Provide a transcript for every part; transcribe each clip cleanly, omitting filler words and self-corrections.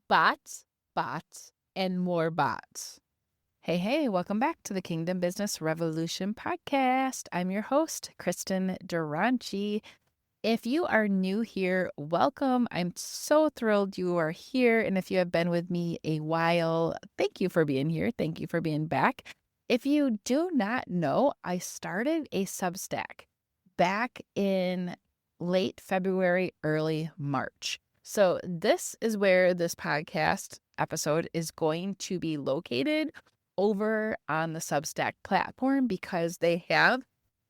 bots, bots, and more bots. Hey, welcome back to the Kingdom Business Revolution podcast. I'm your host, Kristen Duranci. If you are new here, welcome. I'm so thrilled you are here. And if you have been with me a while, thank you for being here. Thank you for being back. If you do not know, I started a Substack back in late February, early March. So this is where this podcast episode is going to be located, over on the Substack platform, because they have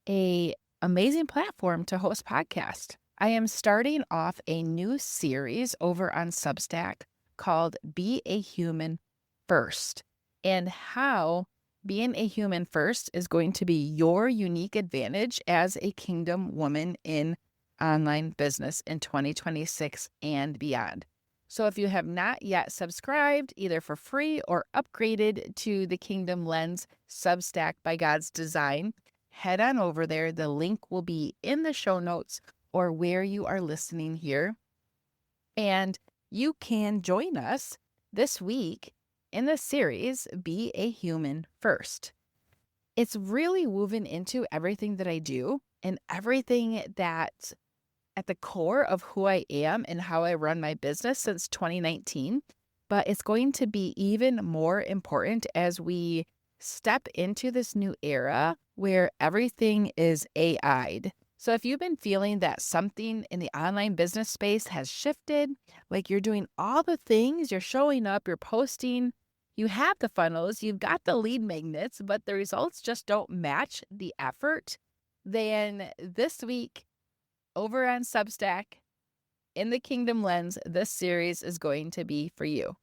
a amazing platform to host podcasts. I am starting off a new series over on Substack called Be a Human First, and how being a human first is going to be your unique advantage as a kingdom woman in online business in 2026 and beyond. So if you have not yet subscribed, either for free or upgraded to the Kingdom Lens Substack by God's Design, head on over there. The link will be in the show notes or where you are listening here. And you can join us this week in the series, Be a Human First. It's really woven into everything that I do and everything that at the core of who I am and how I run my business since 2019. But it's going to be even more important as we step into this new era where everything is AI'd. So if you've been feeling that something in the online business space has shifted, like you're doing all the things, you're showing up, you're posting, you have the funnels, you've got the lead magnets, but the results just don't match the effort, then this week over on Substack in the Kingdom Lens, this series is going to be for you.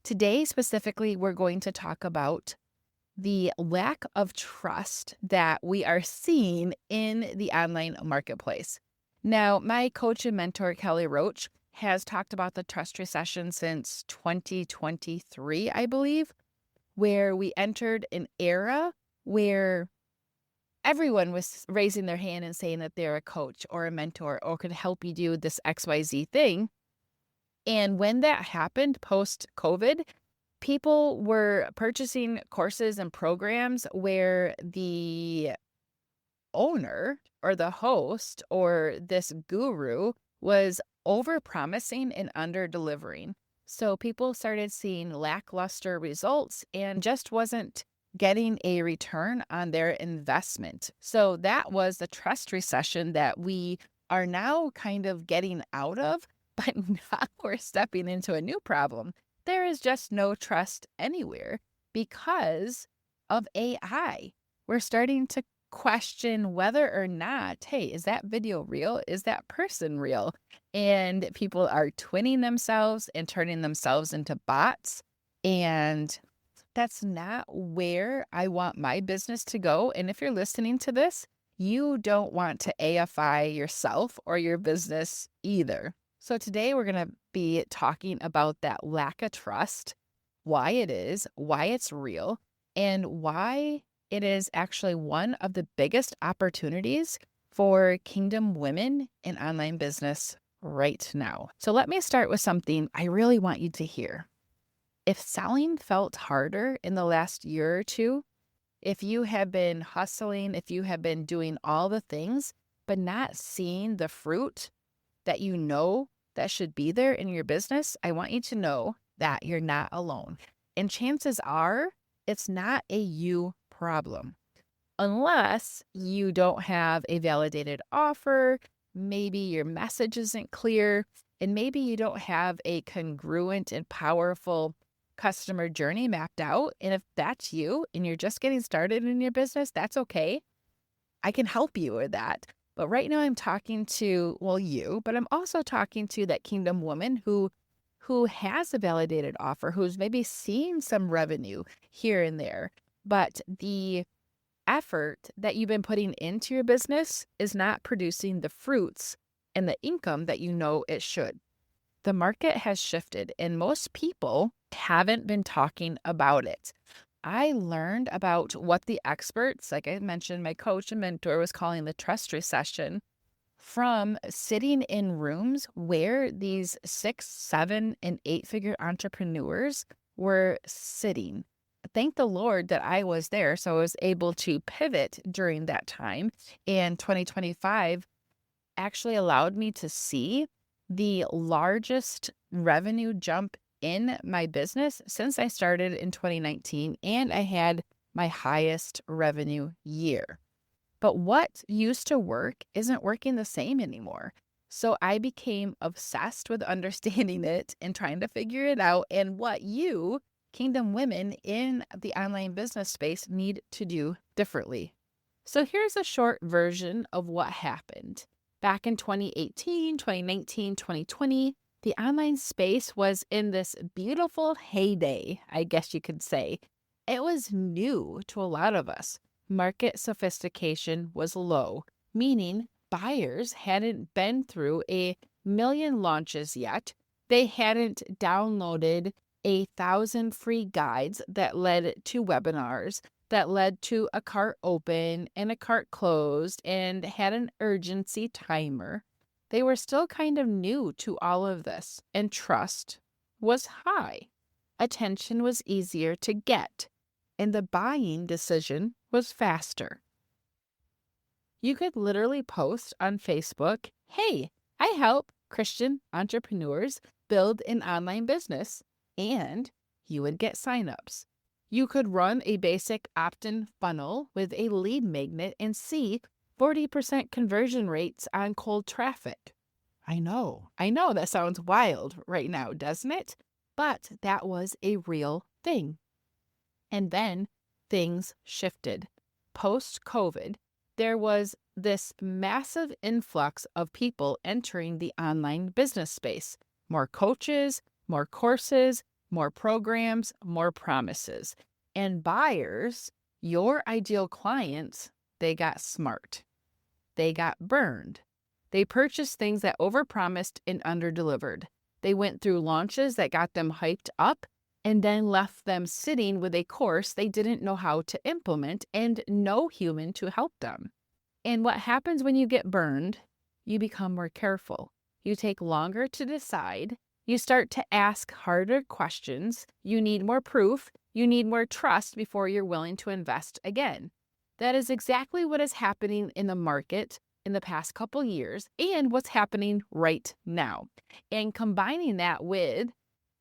Today, specifically, we're going to talk about the lack of trust that we are seeing in the online marketplace. Now, my coach and mentor, Kelly Roach, has talked about the trust recession since 2023, I believe, where we entered an era where everyone was raising their hand and saying that they're a coach or a mentor or could help you do this XYZ thing. And when that happened post-COVID, people were purchasing courses and programs where the owner or the host or this guru was over-promising and under-delivering. So people started seeing lackluster results and just wasn't getting a return on their investment. So that was the trust recession that we are now kind of getting out of, but now we're stepping into a new problem. There is just no trust anywhere because of AI. We're starting to question whether or not, hey, is that video real? Is that person real? And people are twinning themselves and turning themselves into bots. And that's not where I want my business to go. And if you're listening to this, you don't want to AFI yourself or your business either. So today we're going to be talking about that lack of trust, why it is, why it's real, and why it is actually one of the biggest opportunities for kingdom women in online business right now. So let me start with something I really want you to hear. If selling felt harder in the last year or two, if you have been hustling, if you have been doing all the things, but not seeing the fruit that you know that should be there in your business, I want you to know that you're not alone. And chances are it's not a you problem. Unless you don't have a validated offer, maybe your message isn't clear, and maybe you don't have a congruent and powerful customer journey mapped out. And if that's you and you're just getting started in your business, that's okay. I can help you with that. But right now I'm talking to, you, but I'm also talking to that kingdom woman who has a validated offer, who's maybe seeing some revenue here and there, but the effort that you've been putting into your business is not producing the fruits and the income that you know it should. The market has shifted and most people haven't been talking about it. I learned about what the experts, like I mentioned, my coach and mentor was calling the trust recession from sitting in rooms where these 6, 7, and 8-figure entrepreneurs were sitting. Thank the Lord that I was there, so I was able to pivot during that time. And 2025 actually allowed me to see the largest revenue jump in my business since I started in 2019, and I had my highest revenue year. But what used to work isn't working the same anymore. So I became obsessed with understanding it and trying to figure it out, and what you, Kingdom women in the online business space, need to do differently. So here's a short version of what happened. Back in 2018, 2019, 2020, the online space was in this beautiful heyday, I guess you could say. It was new to a lot of us. Market sophistication was low, meaning buyers hadn't been through a million launches yet. They hadn't downloaded 1,000 free guides that led to webinars, that led to a cart open and a cart closed and had an urgency timer. They were still kind of new to all of this, and trust was high. Attention was easier to get, and the buying decision was faster. You could literally post on Facebook, "Hey, I help Christian entrepreneurs build an online business," and you would get signups. You could run a basic opt-in funnel with a lead magnet and see 40% conversion rates on cold traffic. I know that sounds wild right now, doesn't it? But that was a real thing. And then things shifted. Post-COVID, there was this massive influx of people entering the online business space. More coaches, more courses, more programs, more promises. And buyers, your ideal clients, they got smart. They got burned. They purchased things that overpromised and underdelivered. They went through launches that got them hyped up and then left them sitting with a course they didn't know how to implement and no human to help them. And what happens when you get burned? You become more careful. You take longer to decide. You start to ask harder questions. You need more proof. You need more trust before you're willing to invest again. That is exactly what is happening in the market in the past couple years and what's happening right now. And combining that with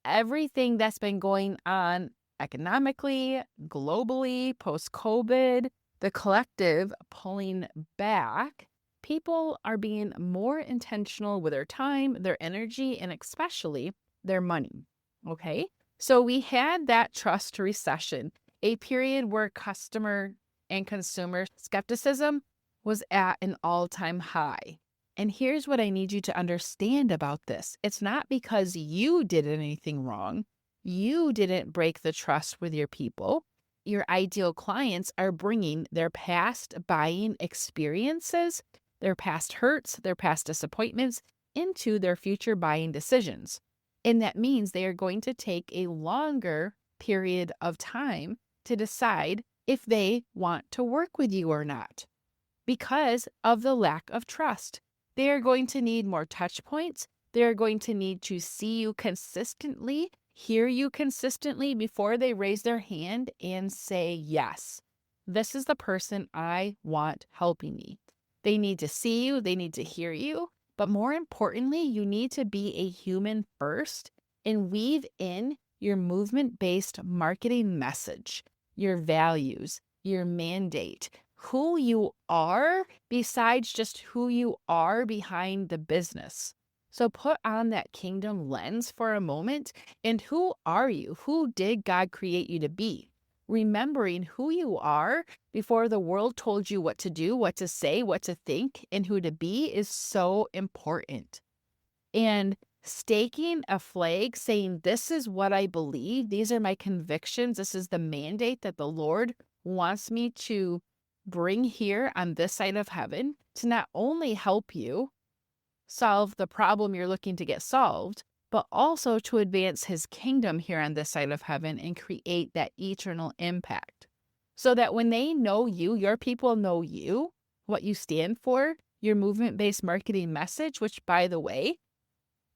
everything that's been going on economically, globally, post-COVID, the collective pulling back, people are being more intentional with their time, their energy, and especially their money. Okay? So we had that trust recession, a period where customer and consumer skepticism was at an all-time high. And here's what I need you to understand about this. It's not because you did anything wrong. You didn't break the trust with your people. Your ideal clients are bringing their past buying experiences, their past hurts, their past disappointments into their future buying decisions. And that means they are going to take a longer period of time to decide if they want to work with you or not because of the lack of trust. They are going to need more touch points. They are going to need to see you consistently, hear you consistently before they raise their hand and say, yes, this is the person I want helping me. They need to see you. They need to hear you. But more importantly, you need to be a human first and weave in your movement-based marketing message, your values, your mandate, who you are besides just who you are behind the business. So put on that kingdom lens for a moment. And who are you? Who did God create you to be? Remembering who you are before the world told you what to do, what to say, what to think, and who to be is so important. And staking a flag saying, this is what I believe, these are my convictions, this is the mandate that the Lord wants me to bring here on this side of heaven to not only help you solve the problem you're looking to get solved, but also to advance his kingdom here on this side of heaven and create that eternal impact. So that when they know you, your people know you, what you stand for, your movement-based marketing message, which, by the way,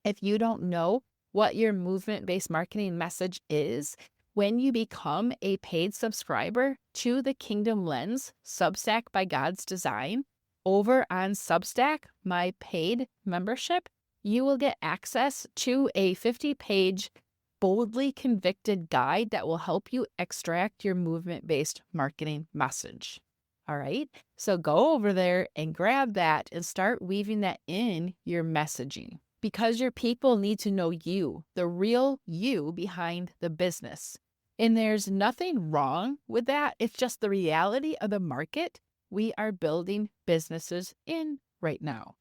if you don't know what your movement-based marketing message is, when you become a paid subscriber to the Kingdom Lens Substack by God's Design, over on Substack, my paid membership, you will get access to a 50-page boldly convicted guide that will help you extract your movement-based marketing message. All right, so go over there and grab that and start weaving that in your messaging, because your people need to know you, the real you behind the business. And there's nothing wrong with that. It's just the reality of the market we are building businesses in right now.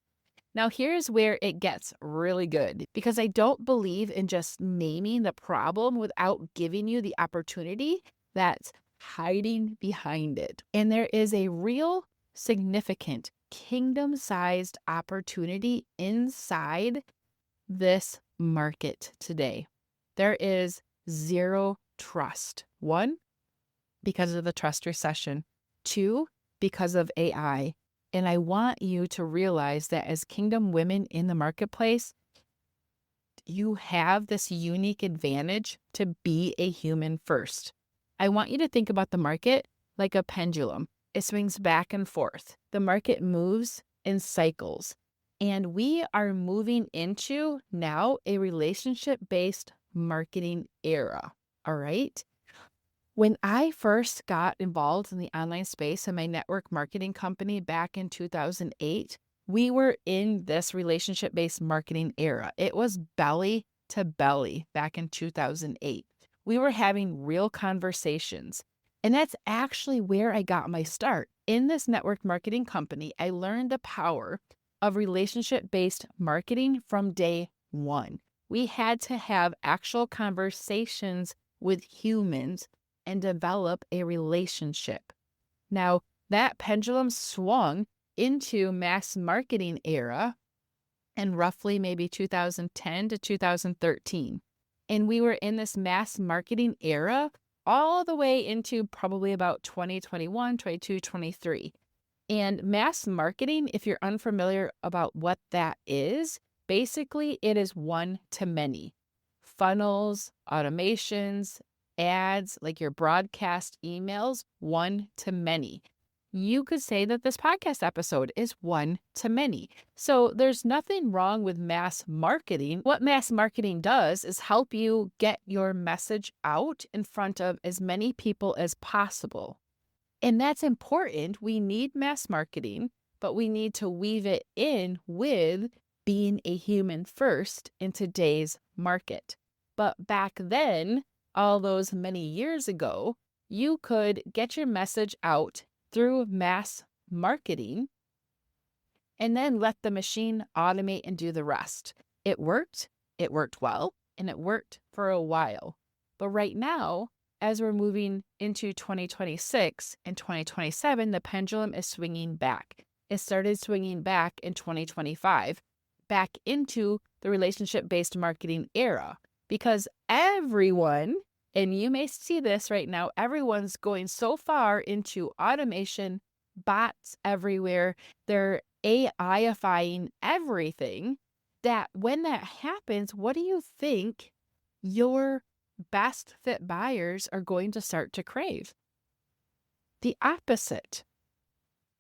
Now, here's where it gets really good, because I don't believe in just naming the problem without giving you the opportunity that's hiding behind it. And there is a real significant kingdom-sized opportunity inside this market today. There is zero trust. One, because of the trust recession. Two, because of AI. And I want you to realize that as kingdom women in the marketplace, you have this unique advantage to be a human first. I want you to think about the market like a pendulum. It swings back and forth. The market moves in cycles. And we are moving into now a relationship-based marketing era. All right? When I first got involved in the online space in my network marketing company back in 2008, we were in this relationship-based marketing era. It was belly to belly back in 2008. We were having real conversations. And that's actually where I got my start. In this network marketing company, I learned the power of relationship-based marketing from day one. We had to have actual conversations with humans and develop a relationship. Now, that pendulum swung into mass marketing era in roughly maybe 2010 to 2013. And we were in this mass marketing era all the way into probably about 2021, 22, 23. And mass marketing, if you're unfamiliar about what that is, basically it is one-to-many. Funnels, automations, ads, like your broadcast emails, one-to-many. You could say that this podcast episode is one-to-many. So there's nothing wrong with mass marketing. What mass marketing does is help you get your message out in front of as many people as possible. And that's important. We need mass marketing, but we need to weave it in with being a human first in today's market. But back then, all those many years ago, you could get your message out through mass marketing and then let the machine automate and do the rest. It worked well, and it worked for a while. But right now, as we're moving into 2026 and 2027, the pendulum is swinging back. It started swinging back in 2025, back into the relationship-based marketing era. Because everyone, and you may see this right now, everyone's going so far into automation, bots everywhere. They're AI-ifying everything, that when that happens, what do you think your best fit buyers are going to start to crave? The opposite.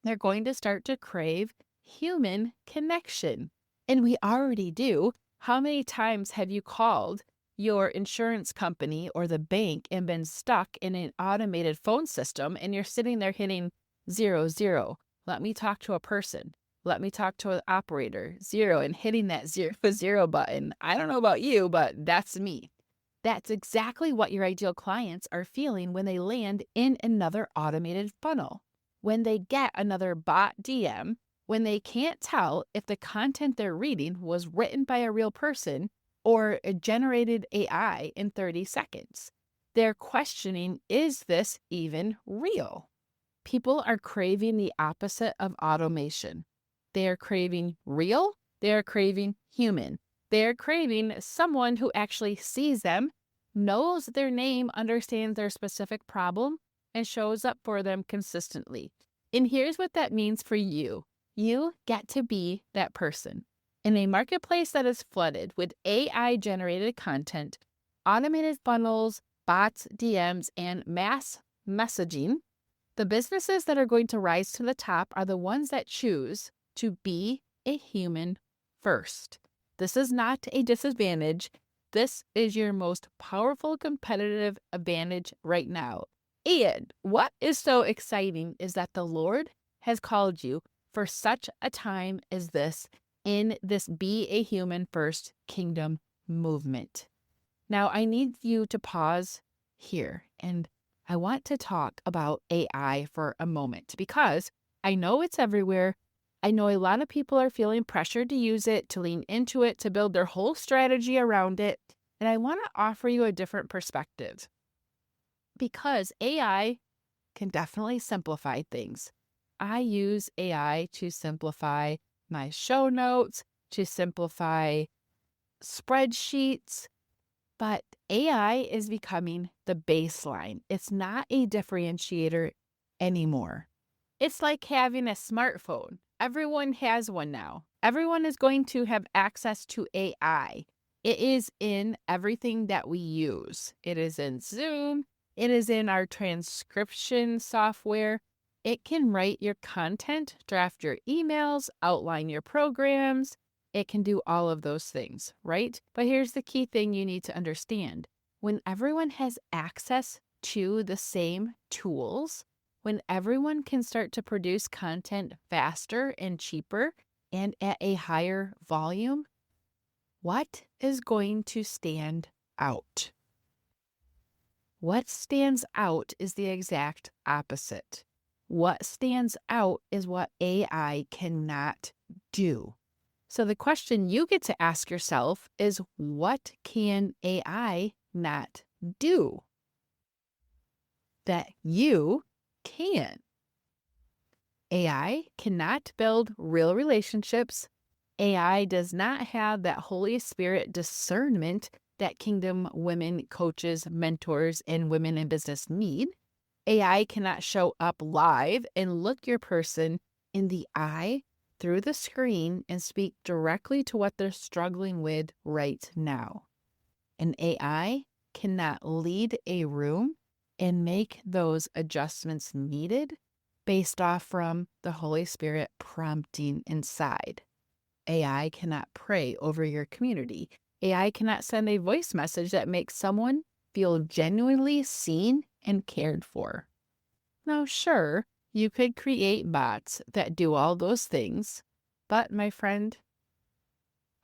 They're going to start to crave human connection. And we already do. How many times have you called your insurance company or the bank and been stuck in an automated phone system, and you're sitting there hitting 00? Let me talk to a person. Let me talk to an operator. 0, and hitting that 0 button. I don't know about you, but that's me. That's exactly what your ideal clients are feeling when they land in another automated funnel. When they get another bot DM, when they can't tell if the content they're reading was written by a real person or a generated AI in 30 seconds. They're questioning, is this even real? People are craving the opposite of automation. They are craving real. They are craving human. They are craving someone who actually sees them, knows their name, understands their specific problem, and shows up for them consistently. And here's what that means for you. You get to be that person. In a marketplace that is flooded with AI-generated content, automated funnels, bots, DMs, and mass messaging, the businesses that are going to rise to the top are the ones that choose to be a human first. This is not a disadvantage. This is your most powerful competitive advantage right now. And what is so exciting is that the Lord has called you for such a time as this in this Be a Human First Kingdom movement. Now, I need you to pause here, and I want to talk about AI for a moment because I know it's everywhere. I know a lot of people are feeling pressured to use it, to lean into it, to build their whole strategy around it. And I want to offer you a different perspective because AI can definitely simplify things. I use AI to simplify my show notes, to simplify spreadsheets, but AI is becoming the baseline. It's not a differentiator anymore. It's like having a smartphone. Everyone has one now. Everyone is going to have access to AI. It is in everything that we use. It is in Zoom. It is in our transcription software. It can write your content, draft your emails, outline your programs. It can do all of those things, right? But here's the key thing you need to understand. When everyone has access to the same tools, when everyone can start to produce content faster and cheaper and at a higher volume, what is going to stand out? What stands out is the exact opposite. What stands out is what AI cannot do. So the question you get to ask yourself is, what can AI not do that you can? AI cannot build real relationships. AI does not have that Holy Spirit discernment that kingdom women, coaches, mentors, and women in business need. AI cannot show up live and look your person in the eye through the screen and speak directly to what they're struggling with right now. An AI cannot lead a room and make those adjustments needed based off from the Holy Spirit prompting inside. AI cannot pray over your community. AI cannot send a voice message that makes someone feel genuinely seen and cared for. Now, sure, you could create bots that do all those things, but my friend,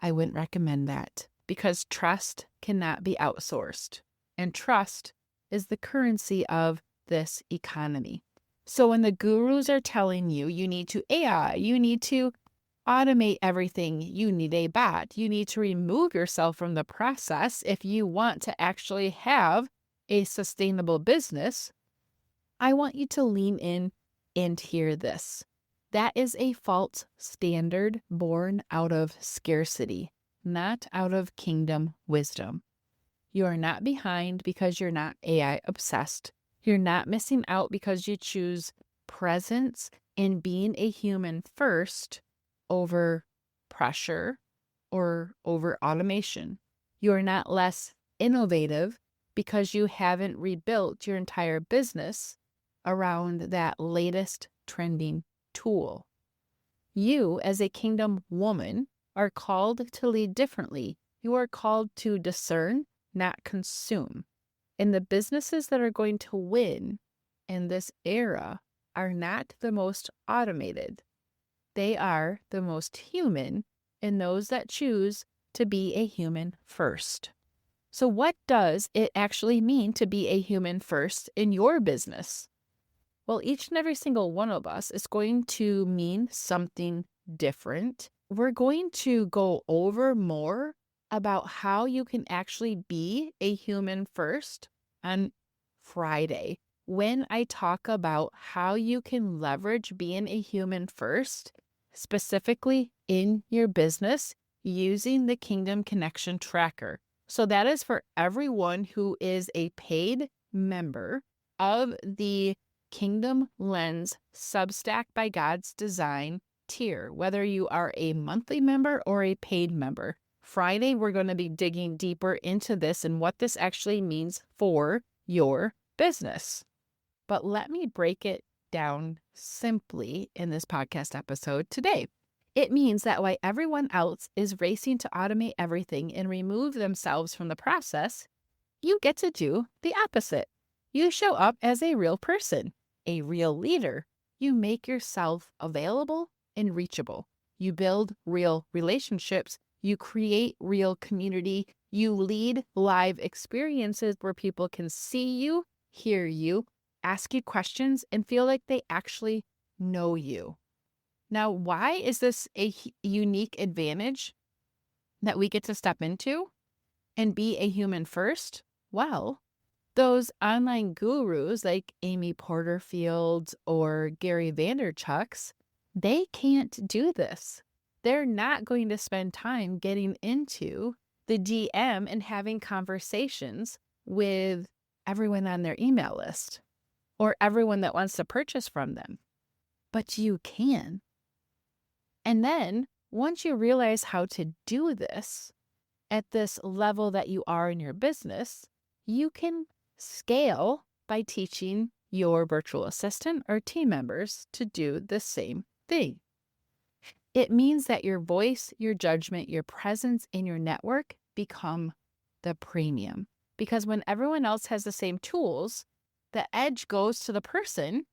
I wouldn't recommend that because trust cannot be outsourced, and trust is the currency of this economy. So when the gurus are telling you you need to AI, you need to automate everything, you need a bot, you need to remove yourself from the process if you want to actually have a sustainable business, I want you to lean in and hear this. That is a false standard born out of scarcity, not out of kingdom wisdom. You are not behind because you're not AI obsessed. You're not missing out because you choose presence and being a human first over pressure or over automation. You're not less innovative because you haven't rebuilt your entire business around that latest trending tool. You, as a kingdom woman, are called to lead differently. You are called to discern, not consume. And the businesses that are going to win in this era are not the most automated. They are the most human, and those that choose to be a human first. So what does it actually mean to be a human first in your business? Well, each and every single one of us is going to mean something different. We're going to go over more about how you can actually be a human first on Friday when I talk about how you can leverage being a human first, specifically in your business, using the Kingdom Connection Tracker. So that is for everyone who is a paid member of the Kingdom Lens Substack by God's Design tier, whether you are a monthly member or a paid member. Friday, we're going to be digging deeper into this and what this actually means for your business. But let me break it down simply in this podcast episode today. It means that while everyone else is racing to automate everything and remove themselves from the process, you get to do the opposite. You show up as a real person, a real leader. You make yourself available and reachable. You build real relationships. You create real community. You lead live experiences where people can see you, hear you, ask you questions, and feel like they actually know you. Now, why is this a unique advantage that we get to step into and be a human first? Well, those online gurus like Amy Porterfield or Gary Vaynerchuk's, they can't do this. They're not going to spend time getting into the DM and having conversations with everyone on their email list or everyone that wants to purchase from them. But you can. And then once you realize how to do this at this level that you are in your business, you can scale by teaching your virtual assistant or team members to do the same thing. It means that your voice, your judgment, your presence in your network become the premium. Because when everyone else has the same tools, the edge goes to the person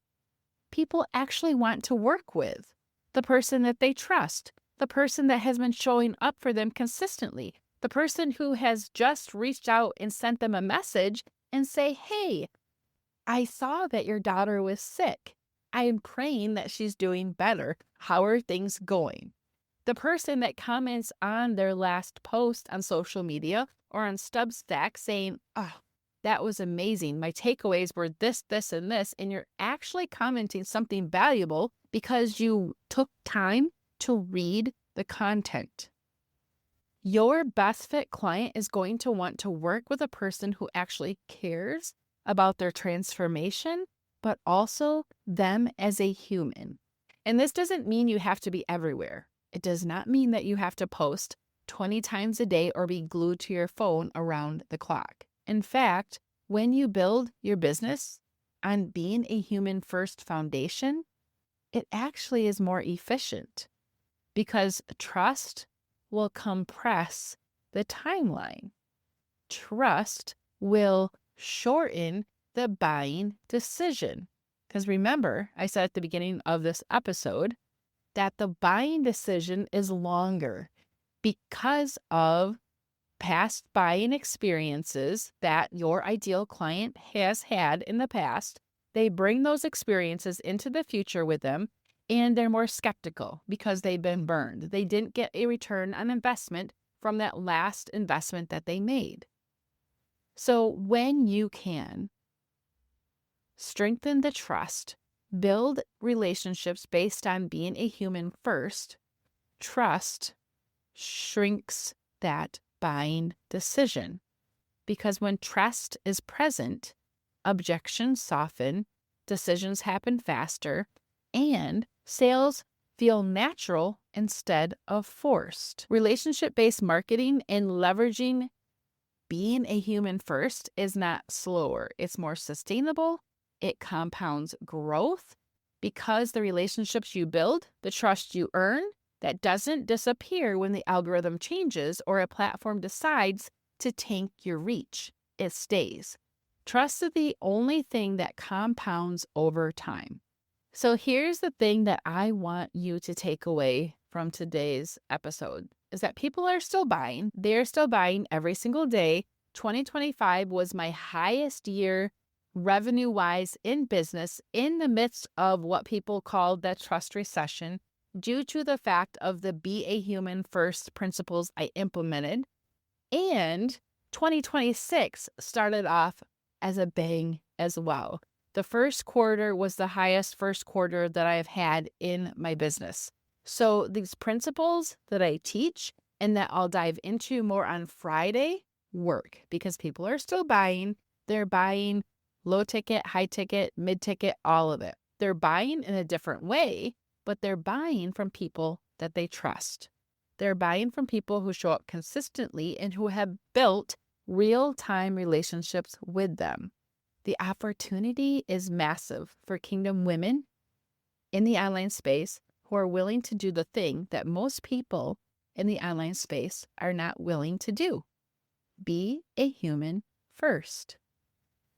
people actually want to work with, the person that they trust, the person that has been showing up for them consistently, the person who has just reached out and sent them a message and say, hey, I saw that your daughter was sick. I am praying that she's doing better. How are things going? The person that comments on their last post on social media or on Substack saying, oh, that was amazing. My takeaways were this, this, and this. And you're actually commenting something valuable because you took time to read the content. Your best fit client is going to want to work with a person who actually cares about their transformation, but also them as a human. And this doesn't mean you have to be everywhere. It does not mean that you have to post 20 times a day or be glued to your phone around the clock. In fact, when you build your business on being a human first foundation, it actually is more efficient because trust will compress the timeline. Trust will shorten the buying decision. Because remember, I said at the beginning of this episode that the buying decision is longer because of past buying experiences that your ideal client has had in the past. They bring those experiences into the future with them, and they're more skeptical because they've been burned. They didn't get a return on investment from that last investment that they made. So when you can strengthen the trust, build relationships based on being a human first, trust shrinks that buying decision. Because when trust is present, objections soften, decisions happen faster, and sales feel natural instead of forced. Relationship-based marketing and leveraging being a human first is not slower. It's more sustainable. It compounds growth because the relationships you build, the trust you earn, that doesn't disappear when the algorithm changes or a platform decides to tank your reach. It stays. Trust is the only thing that compounds over time. So here's the thing that I want you to take away from today's episode is that people are still buying. They're still buying every single day. 2025 was my highest year revenue-wise in business in the midst of what people called the trust recession due to the fact of the be a human first principles I implemented. And 2026 started off as a bang as well. The first quarter was the highest first quarter that I have had in my business. So these principles that I teach and that I'll dive into more on Friday work because people are still buying. They're buying low ticket, high ticket, mid ticket, all of it. They're buying in a different way but they're buying from people that they trust. They're buying from people who show up consistently and who have built real-time relationships with them. The opportunity is massive for Kingdom women in the online space who are willing to do the thing that most people in the online space are not willing to do. Be a human first.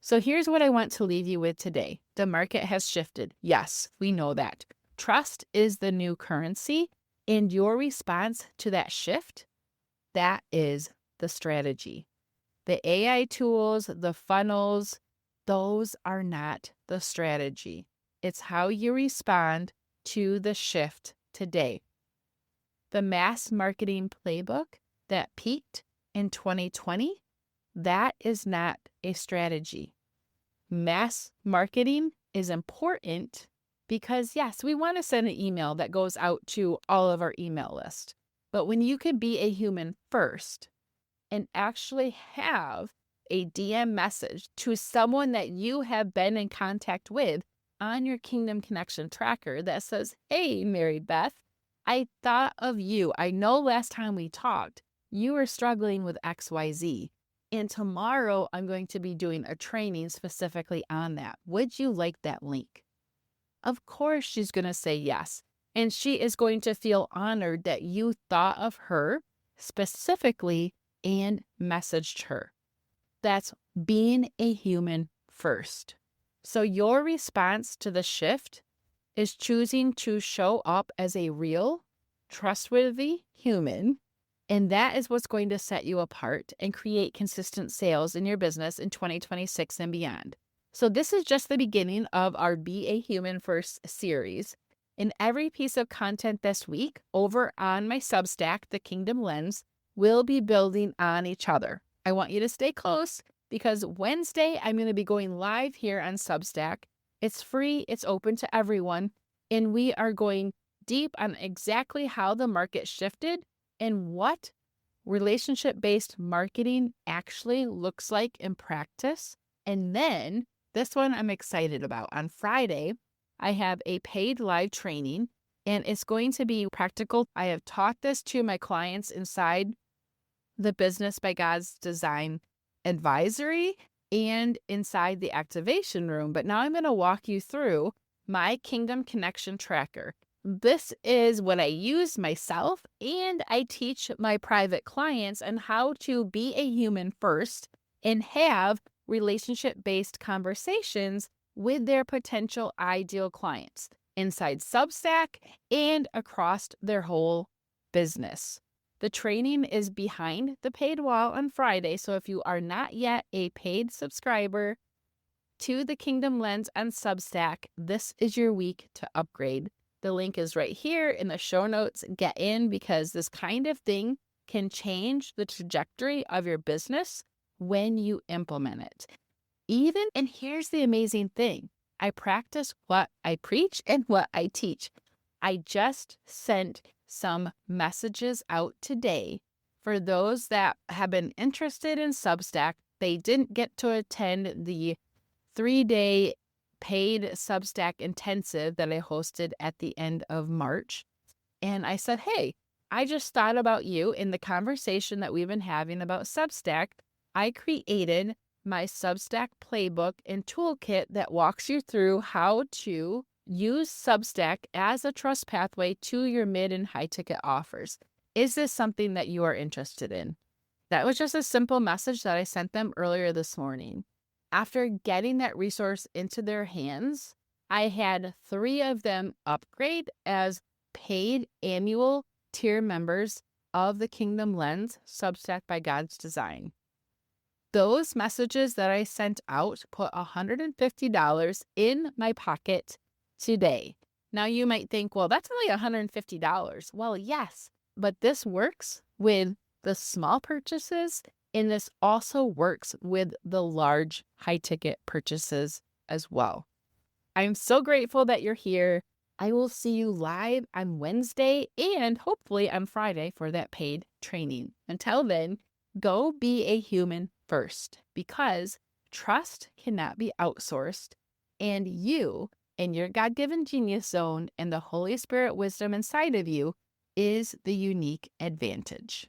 So here's what I want to leave you with today. The market has shifted. Yes, we know that. Trust is the new currency, and your response to that shift, that is the strategy. The AI tools, the funnels, those are not the strategy. It's how you respond to the shift today. The mass marketing playbook that peaked in 2020, that is not a strategy. Mass marketing is important because, yes, we want to send an email that goes out to all of our email list. But when you can be a human first and actually have a DM message to someone that you have been in contact with on your Kingdom Connection tracker that says, "Hey, Mary Beth, I thought of you. I know last time we talked, you were struggling with XYZ. And tomorrow I'm going to be doing a training specifically on that. Would you like that link?" Of course, she's going to say yes. And she is going to feel honored that you thought of her specifically and messaged her. That's being a human first. So your response to the shift is choosing to show up as a real, trustworthy human. And that is what's going to set you apart and create consistent sales in your business in 2026 and beyond. So this is just the beginning of our Be a Human First series. In every piece of content this week over on my Substack, The Kingdom Lens, will be building on each other. I want you to stay close because Wednesday I'm going to be going live here on Substack. It's free, it's open to everyone, and we are going deep on exactly how the market shifted and what relationship-based marketing actually looks like in practice. And then this one I'm excited about. On Friday, I have a paid live training, and it's going to be practical. I have taught this to my clients inside the Business by God's Design advisory and inside the activation room. But now I'm going to walk you through my Kingdom Connection tracker. This is what I use myself, and I teach my private clients on how to be a human first and have relationship-based conversations with their potential ideal clients inside Substack and across their whole business. The training is behind the paid wall on Friday, so if you are not yet a paid subscriber to the Kingdom Lens on Substack, this is your week to upgrade. The link is right here in the show notes. Get in because this kind of thing can change the trajectory of your business when you implement it. And here's the amazing thing. I practice what I preach and what I teach. I just sent some messages out today for those that have been interested in Substack. They didn't get to attend the 3-day paid Substack intensive that I hosted at the end of March. And I said, hey, I just thought about you in the conversation that we've been having about Substack. I created my Substack playbook and toolkit that walks you through how to use Substack as a trust pathway to your mid and high ticket offers. Is this something that you are interested in? That was just a simple message that I sent them earlier this morning. After getting that resource into their hands, I had 3 of them upgrade as paid annual tier members of the Kingdom Lens Substack by God's Design. Those messages that I sent out put $150 in my pocket today. Now you might think, well, that's only $150. Well, yes, but this works with the small purchases, and this also works with the large high-ticket purchases as well. I'm so grateful that you're here. I will see you live on Wednesday and hopefully on Friday for that paid training. Until then, go be a human first because trust cannot be outsourced and you In your God given genius zone and the Holy Spirit wisdom inside of you is the unique advantage.